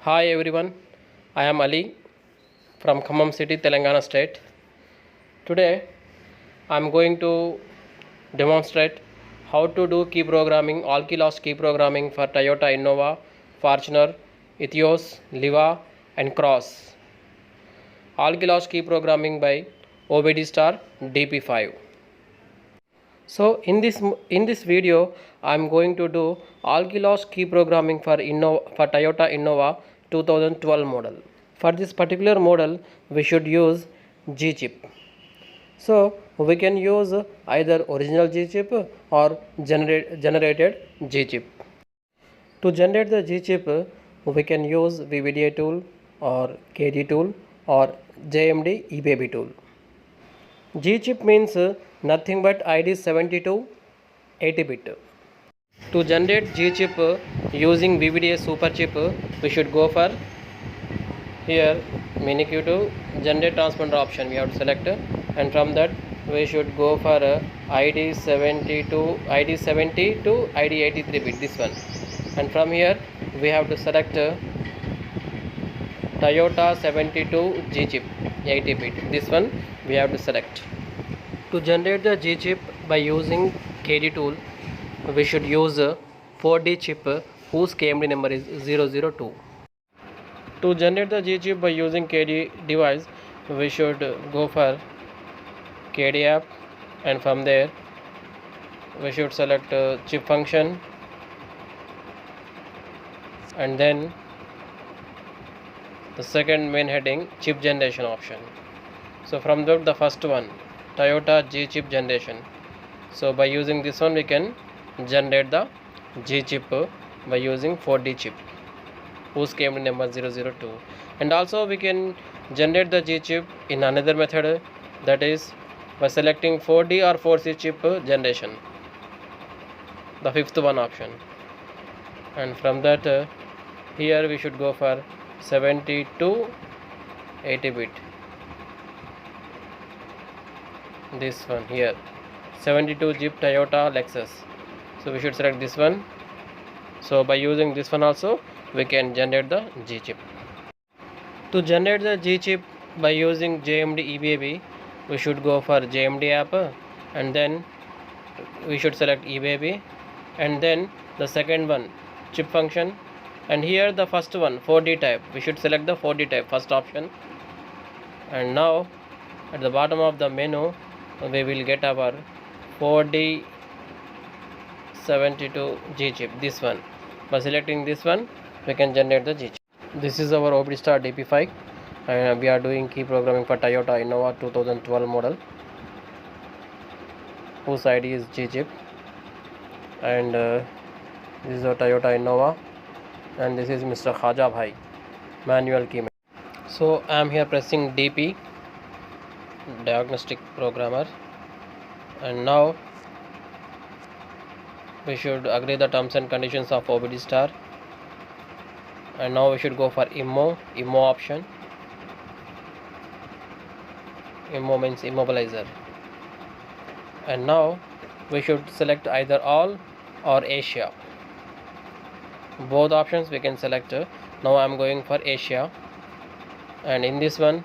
Hi everyone, I am Ali from Khammam city, Telangana state. Today I am going to demonstrate how to do key programming, all key lost key programming for Toyota Innova, Fortuner, Etios, Liva and Cross. All key lost key programming by OBD star DP5. So in this video I am going to do all key lost key programming for Toyota Innova 2012 model. For this particular model we should use G chip. So we can use either original G chip or generated G chip. To generate the G chip we can use VVDA tool or KD tool or JMD eBaby tool. G chip means nothing but ID 72 80-bit. To generate G chip using VVDA super chip we should go for here mini Q2 generate transponder option we have to select, and from that we should go for ID 70 to ID 83 bit, this one, and from here we have to select Toyota 72 G chip 80 bit, this one we have to select. To generate the G chip by using KD tool we should use 4D chip whose KMD number is 002. To generate the G chip by using KD device we should go for KD app, and from there we should select chip function, and then the second main heading chip generation option. So from the first one Toyota G chip generation, so by using this one we can generate the G chip by using 4D chip whose KMD number 002, and also we can generate the G chip in another method, that is by selecting 4D or 4C chip generation, the fifth one option, and from that here we should go for 72 80-bit, this one here 72 chip Toyota Lexus, so we should select this one. So by using this one also we can generate the G chip. To generate the G chip by using JMD eBaby we should go for JMD app, and then we should select eBaby, and then the second one chip function, and here the first one 4D type we should select the 4D type, first option, and now at the bottom of the menu we will get our 4D 72 G chip, this one. By selecting this one we can generate the G chip. This is our OBD star DP5 and we are doing key programming for Toyota Innova 2012 model whose ID is G chip, and this is a Toyota Innova, and this is Mr. Khaja Bhai, manual key. So I am here pressing DP, diagnostic programmer, and now we should agree the terms and conditions of OBD star, and now we should go for immo option. Immo means immobilizer, and now we should select either all or Asia, both options we can select. Now I am going for Asia, and in this one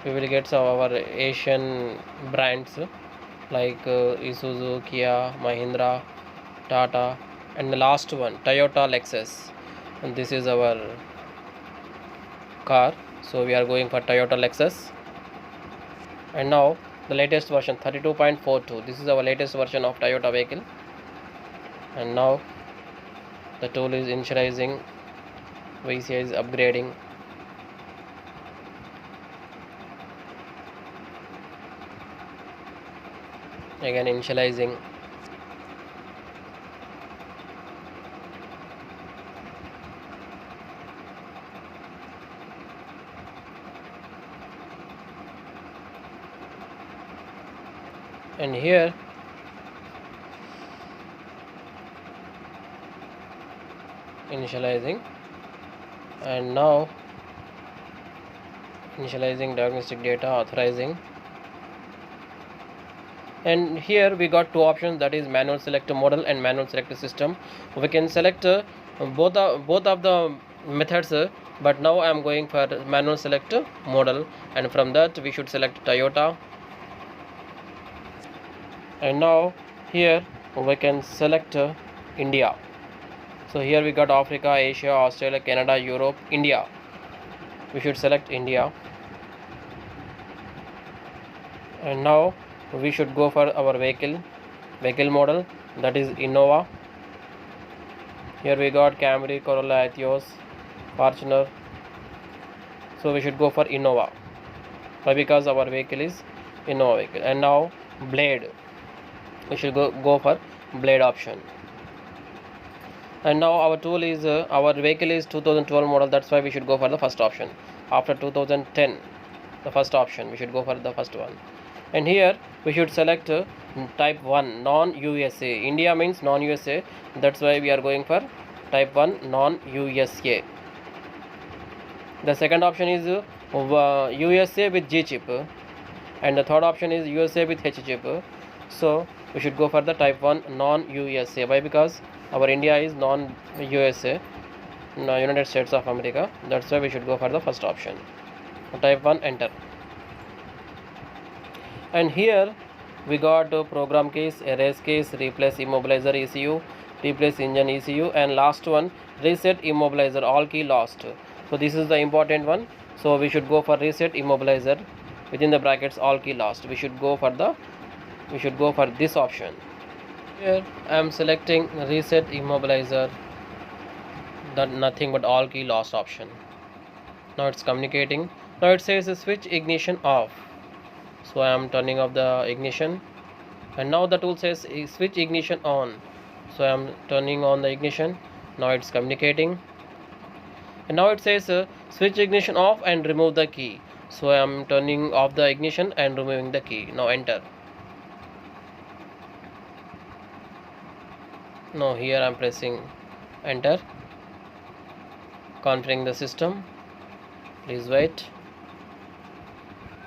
we will get some of our Asian brands like Isuzu, Kia, Mahindra, Tata, and the last one Toyota Lexus, and this is our car, so we are going for Toyota Lexus. And now the latest version 32.42, this is our latest version of Toyota vehicle, and now the tool is initializing, VCI is upgrading, again initializing, and here initializing, and now initializing diagnostic data, authorizing, and here we got two options, that is manual select model and manual select system. We can select both of the methods, but now I am going for manual select model, and from that we should select Toyota. And now here we can select India. So here we got Africa, Asia, Australia, Canada, Europe, India. We should select India. And now we should go for our vehicle model, that is Innova. Here we got Camry, Corolla, Etios, Fortuner. So we should go for Innova. Why? Because our vehicle is Innova vehicle. And now blade, we should go for blade option. And now our tool is our vehicle is 2012 model, that's why we should go for the first option. After 2010, the first option, we should go for the first one. And here we should select type 1 non-USA. India means non-USA, that's why we are going for type 1 non-USA. The second option is USA with G chip, and the third option is USA with H chip. So we should go for the type 1 non-USA. Why? Because our India is non-USA, United States of America, that's why we should go for the first option. Type 1, enter. And here we got program keys, erase keys, replace immobilizer ECU, replace engine ECU, and last one, reset immobilizer all key lost. So this is the important one, so we should go for reset immobilizer within the brackets all key lost. We should go for this option. Here I am selecting reset immobilizer, that nothing but all key lost option. Now it's communicating. Now it says switch ignition off, so I am turning off the ignition. And now the tool says switch ignition on, so I am turning on the ignition. Now it's communicating. And now it says switch ignition off and remove the key, so I am turning off the ignition and removing the key. Now enter. Now here I am pressing enter, configuring the system. Please wait.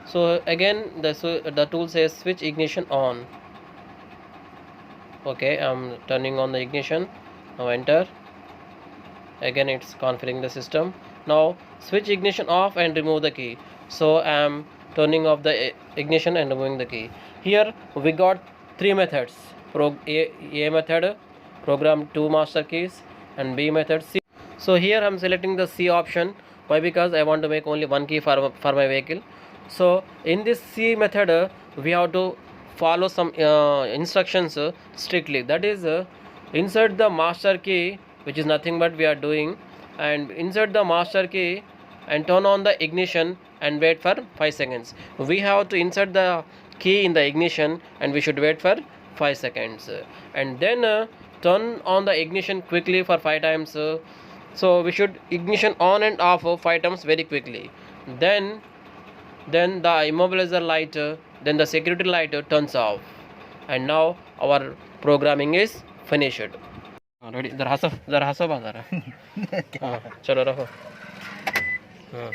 So again the tool says switch ignition on. Okay, I am turning on the ignition. Now enter. Again it's configuring the system. Now switch ignition off and remove the key, so I am turning off the ignition and removing the key. Here we got three methods. A method, program 2 master keys, and B method C. So here I am selecting the C option. Why? Because I want to make only one key for my vehicle. So in this C method we have to follow some instructions strictly. That is insert the master key, which is nothing but we are doing, and insert the master key and turn on the ignition and wait for 5 seconds. We have to insert the key in the ignition and we should wait for 5 seconds, and then turn on the ignition quickly for 5 times. So we should ignition on and off 5 times very quickly. Then the immobilizer light, then the security light turns off, and now our programming is finished. Ready? जरा हंसो बाज़ार हाँ चलो रखो हाँ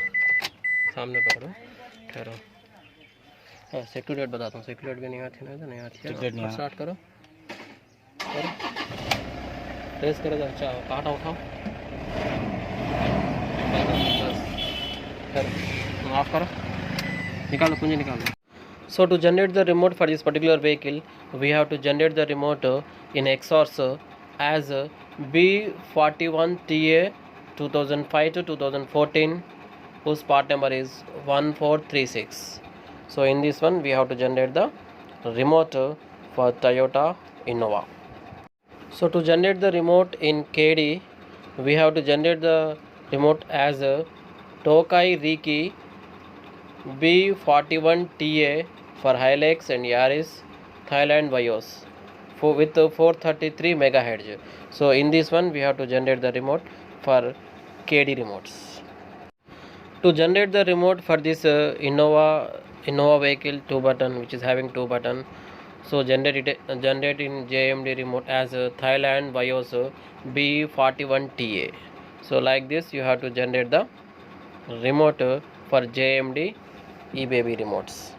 सामने पकड़ो ठहरो हाँ सेक्यूरिटी बताता हूँ सेक्यूरिटी भी नहीं आती ना नहीं आती है स्टार्ट करो प्रेस करो अच्छा काटा उठाओ ऑफ करो निकालो कुंजी निकालो. So to generate the remote for this particular vehicle, we have to generate the remote in XORs as B41TA 2005 to 2014, whose part number is 1436. So in this one we have to generate the remote for Toyota Innova. So to generate the remote in KD, we have to generate the remote as Tokai Riki B41TA for Hilux and Yaris Thailand BIOS with 433 megahertz. So in this one we have to generate the remote for KD remotes. To generate the remote for this Innova vehicle 2 button, which is having 2 button, so generate in JMD remote as Thailand BIOS B41TA. So like this you have to generate the remote for JMD eBaby remotes.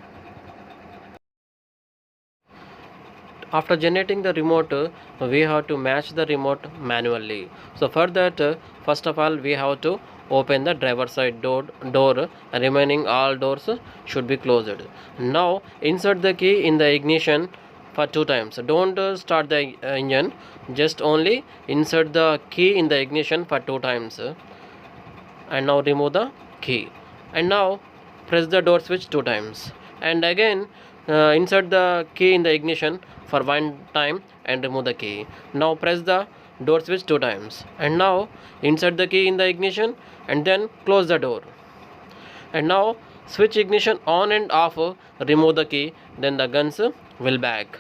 After generating the remote, we have to match the remote manually. So for that, first of all, we have to open the driver side door, remaining all doors should be closed. Now insert the key in the ignition for 2 times. Don't start the engine, just only insert the key in the ignition for 2 times. And now remove the key, and now press the door switch 2 times, and again insert the key in the ignition for 1 time and remove the key. Now press the door switch 2 times, and now insert the key in the ignition and then close the door. And now switch ignition on and off, remove the key, then the guns will back.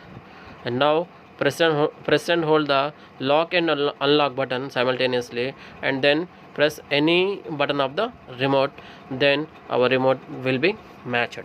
And now press and hold the lock and unlock button simultaneously, and then press any button of the remote, then our remote will be matched.